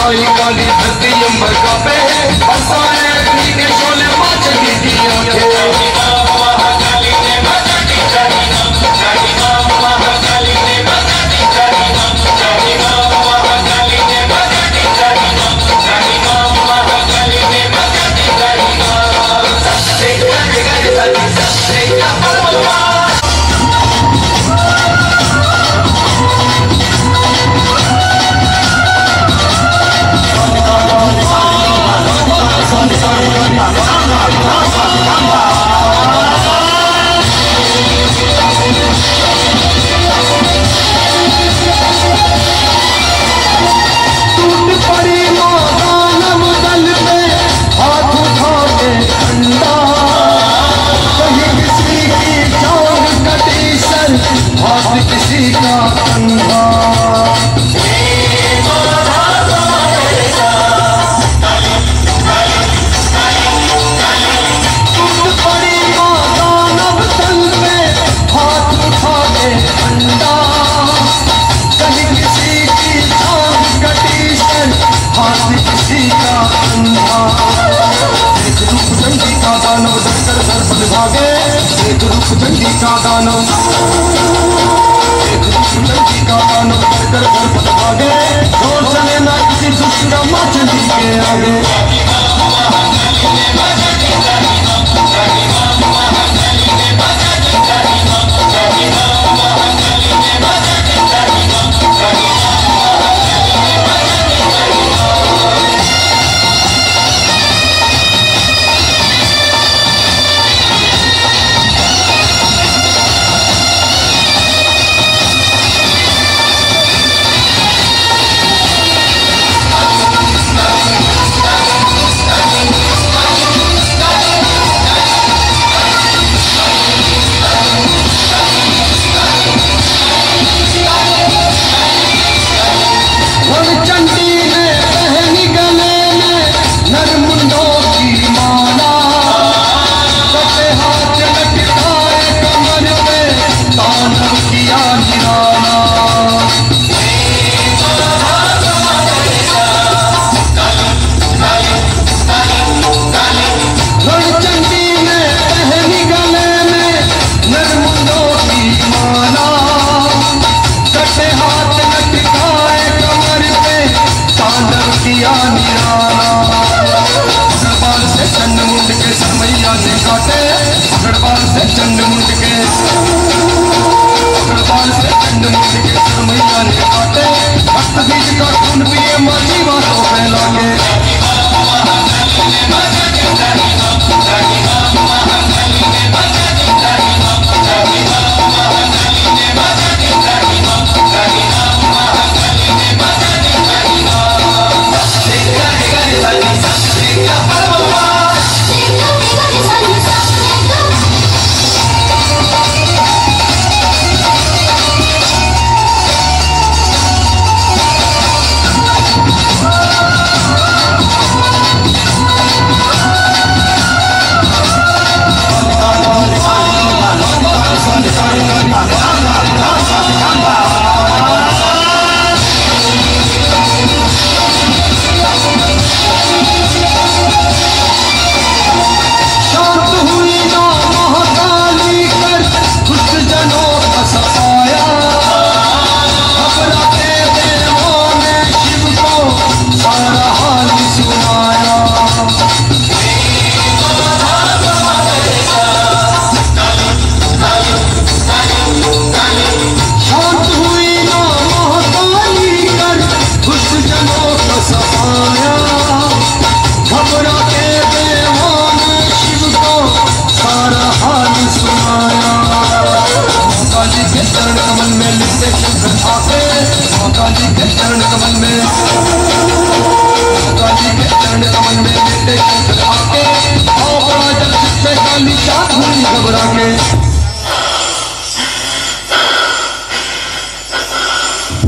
आई काली धरती अंबर कांपे, बरसाए अग्नि के शोले माँ चली की आंखें। किसी का कंधा टूट पड़ी दानव तल में हाथ उठा के अंडा, कहीं किसी की जान कटी सर हाथ किसी का कंधा। एक रूप चंडी का दानव डरकर सर पर भागे, एक रूप चंडी का दानव, चंडी का दानव कर घर पर भागे, जोर चले ना किसी दुष्ट माँ चंडी के आगे।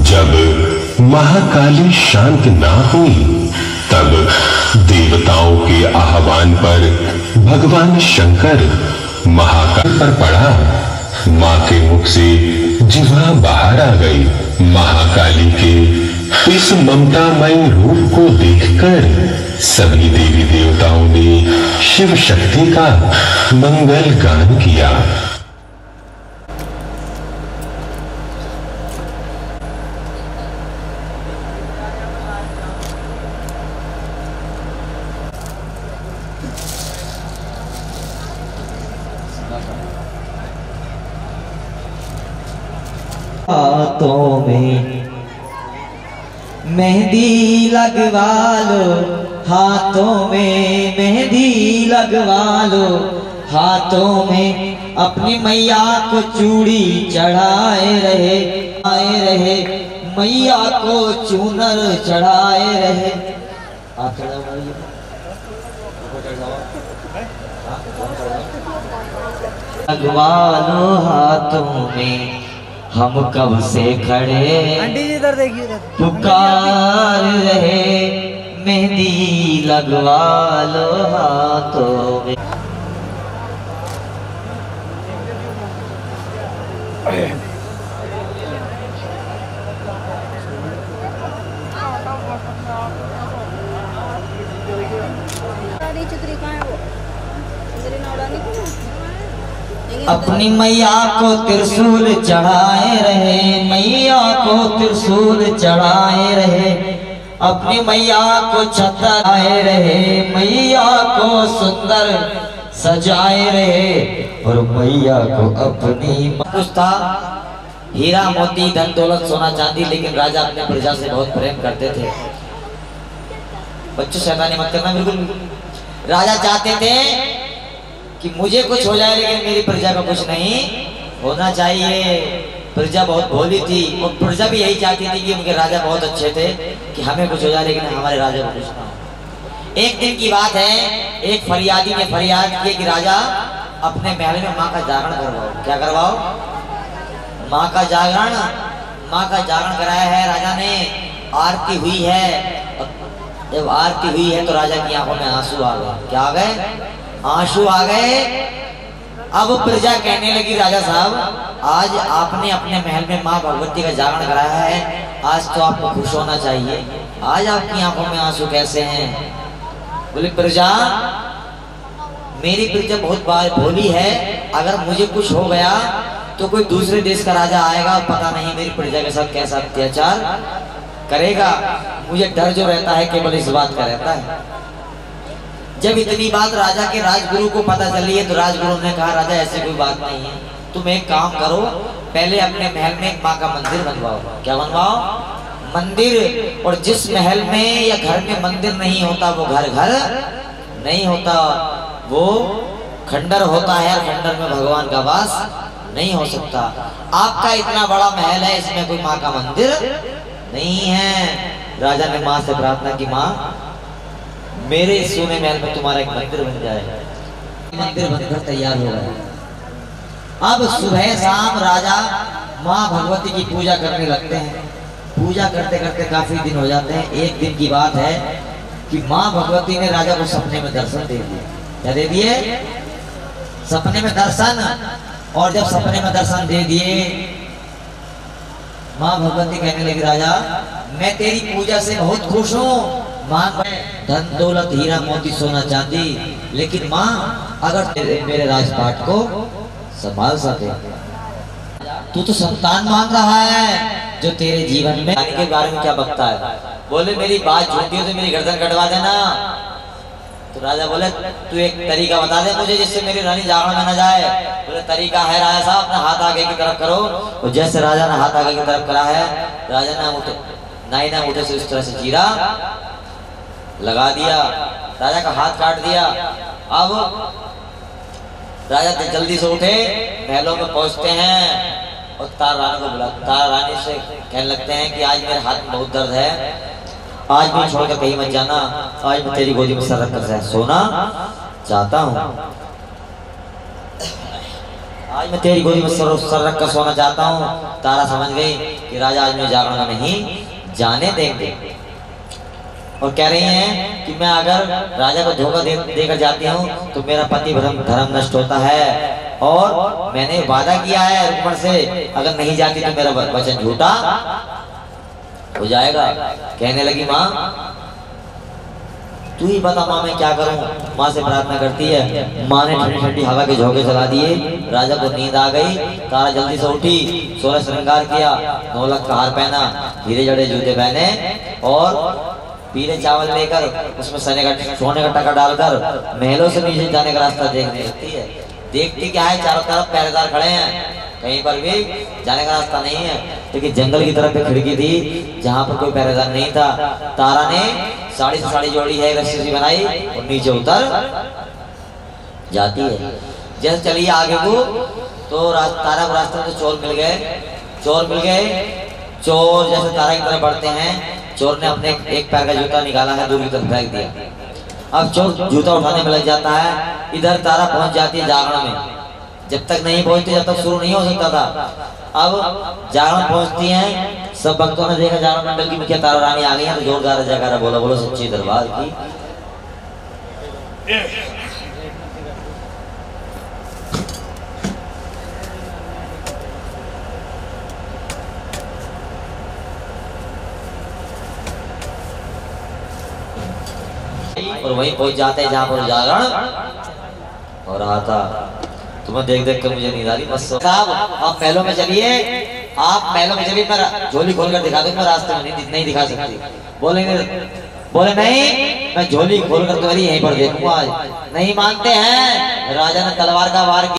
जब महाकाली शांत ना हुई तब देवताओं के आह्वान पर भगवान शंकर महाकाल पर पड़ा। मां के मुख से जिह्वा बाहर आ गई। महाकाली के इस ममतामय रूप को देखकर सभी देवी देवताओं ने शिव शक्ति का मंगल गान किया। हाथों में मेहंदी लगवा लो, हाथों में मेहंदी लगवा लो, हाथों में अपनी मैया को चूड़ी चढ़ाए रहे, आए रहे मैया को चूनर चढ़ाए रहे। आप लगवा लो हाथों में, हम कब से खड़े पुकार रहे, मेहंदी लगवा लो हाथों में। अपनी मैया को त्रिशूल चढ़ाए रहे, मैया को त्रिशूल चढ़ाए रहे, अपनी मैया को छतर आए रहे, मैया को सुंदर सजाए रहे, और मैया को अपनी कुछ था हीरा मोती धन दौलत सोना चांदी, लेकिन राजा अपने प्रजा से बहुत प्रेम करते थे। बच्चों शैतानी मत करना बिल्कुल। राजा चाहते थे कि मुझे कुछ हो जाए लेकिन मेरी प्रजा का कुछ नहीं होना चाहिए। प्रजा बहुत भोली थी और प्रजा भी यही चाहती थी कि उनके राजा बहुत अच्छे थे कि हमें कुछ हो जाए लेकिन हमारे राजा को कुछ ना हो। एक दिन की बात है, एक फरियादी ने फरियाद की कि राजा अपने महल में माँ का जागरण करवाओ। क्या करवाओ? माँ का जागरण। माँ का जागरण कराया है राजा ने, आरती हुई है। जब आरती हुई है तो राजा की आंखों में आंसू आ गए। क्या आ गए? आंसू आ गए। अब प्रजा कहने लगी राजा साहब आज आपने अपने महल में माँ भगवती का जागरण कराया है, आज तो आपको खुश होना चाहिए, आज आपकी आंखों में आंसू कैसे हैं? बोले प्रजा, मेरी प्रजा बहुत बार भोली है, अगर मुझे कुछ हो गया तो कोई दूसरे देश का राजा आएगा, पता नहीं मेरी प्रजा के साथ कैसा अत्याचार करेगा। मुझे डर जो रहता है केवल इस बात का रहता है। जब इतनी बात राजा के राजगुरु को पता चली है तो राजगुरु ने कहा राजा ऐसी कोई बात नहीं है, तुम एक काम करो, पहले अपने महल में एक माँ का मंदिर बनवाओ। क्या बनवाओ? मंदिर। और जिस महल में या घर में मंदिर नहीं होता वो घर घर नहीं होता, वो खंडर होता है, और खंडर में भगवान का वास नहीं हो सकता। आपका इतना बड़ा महल है, इसमें कोई माँ का मंदिर नहीं है। राजा ने माँ से प्रार्थना की, माँ मेरे सोने महल में तुम्हारा एक मंदिर बन जाए। मंदिर बनकर तैयार हो गया। अब सुबह शाम राजा माँ भगवती की पूजा करने लगते हैं। पूजा करते करते काफी दिन हो जाते हैं। एक दिन की बात है कि माँ भगवती ने राजा को सपने में दर्शन दे दिए। क्या दे दिए? सपने में दर्शन। और जब सपने में दर्शन दे दिए, माँ भगवती कहने लगी राजा मैं तेरी पूजा से बहुत खुश हूँ, माँ धन दौलत हीरा मोती सोना चांदी, लेकिन माँ अगर मेरे राजपाट को संभाल सके। तू तो संतान मांग रहा है जो तेरे जीवन में के बारे में क्या बकता है। बोले मेरी बात झूठी हो तो मेरी गर्दन कटवा देना। तो राजा बोले तू एक तरीका बता दे मुझे जिससे मेरी रानी जागरण में न जाए। बोले तरीका है राजा साहब, अपना हाथ आगे की तरफ करो। और जैसे राजा ने हाथ आगे की तरफ करा है, राजा ने उठे नाई ने उठे से उस तरह से चीरा लगा दिया, राजा का हाथ काट दिया। अब राजा जल्दी से उठे, महलों में पहुंचते हैं और तारा रानी को बुला, तारा रानी से कहने लगते हैं कि आज मेरे हाथ में बहुत दर्द है, आज मैं छोड़कर कहीं मत जाना, आज मैं तेरी गोदी में सर रखकर सोना चाहता हूँ, आज मैं तेरी गोदी में सर रखकर सोना चाहता हूँ। तारा समझ गई कि राजा आज मैं जागरण में नहीं जाने देंगे और कह रही हैं कि मैं अगर राजा को धोखा देकर जाती हूँ तो मेरा पति धर्म नष्ट होता है, और मैंने वादा किया है रुक्मण से अगर नहीं जाती तो मेरा वचन झूठा हो जाएगा। कहने लगी माँ तू ही बता माँ मैं क्या करूं। माँ से प्रार्थना करती है। माँ ने ठंडी ठंडी हवा के झोंके चला दिए। राजा को नींद आ गई। तारा जल्दी से उठी, 16 श्रृंगार किया, 9 लाख का हार पहना, हीरे जड़े जूते पहने और पीले चावल लेकर उसमें सोने का टका डालकर महलों से नीचे जाने का रास्ता देखने लगती है। देखती क्या है, चारों तरफ पहरेदार खड़े हैं, कहीं पर भी जाने का रास्ता नहीं है। लेकिन जंगल की तरफ एक खिड़की थी जहाँ पर कोई पहरेदार नहीं था। तारा ने साड़ी से साड़ी जोड़ी है, रस्सी सी बनाई और नीचे उतर जाती है। जैसे चलिए आगे को तो तारा को रास्ते में तो चोर मिल गए। चोर जैसे तारा की तरफ बढ़ते हैं, चोर ने अपने एक पैर का जूता निकाला है, दूर की तरफ फेंक दिया। अब चोर जूता उठाने में लग जाता है। इधर तारा पहुंच जाती है जागरण में। जब तक नहीं पहुंचती जब तक शुरू नहीं हो सकता था। अब जागरण पहुंचती हैं, सब भक्तों ने देखा जागरण मंडल की मुखिया तारा रानी आ गई है, तो जोरदार जयकारा बोला, बोलो सच्ची दरबार की। और वहीं पहुंच जाते हैं जहां पर जागरण हो रहा था। तुम्हें देख देख कर मुझे नींद आ रही। बस साहब आप महलों में चलिए, मैं झोली खोलकर दिखा दूंगा, रास्ते में नहीं दिखा सकती। बोले नहीं, मैं झोली खोलकर तुम्हारी यहीं पर देखूंगा। नहीं मानते हैं। राजा ने तलवार का वार किया।